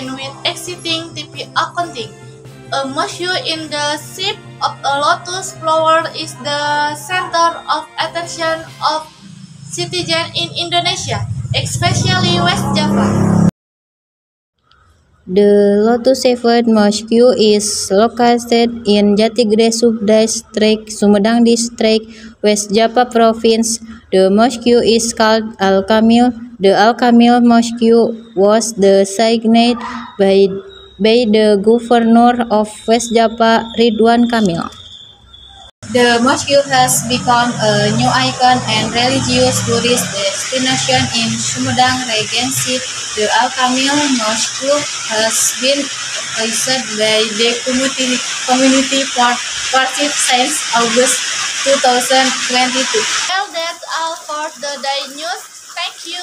and with exciting TV accounting. A mosque in the shape of a lotus flower is the center of attention of citizens in Indonesia, especially West Java. The lotus-shaped mosque is located in Jatigede Subdistrict, Sumedang District, West Java Province. The mosque is called Al-Kamil. The Al-Kamil Mosque was designed by the Governor of West Java, Ridwan Kamil. The mosque has become a new icon and religious tourist destination in Sumedang Regency. The Al-Kamil Mosque has been researched by the community partnership since August 2022. Well, that's all for the day news. Thank you.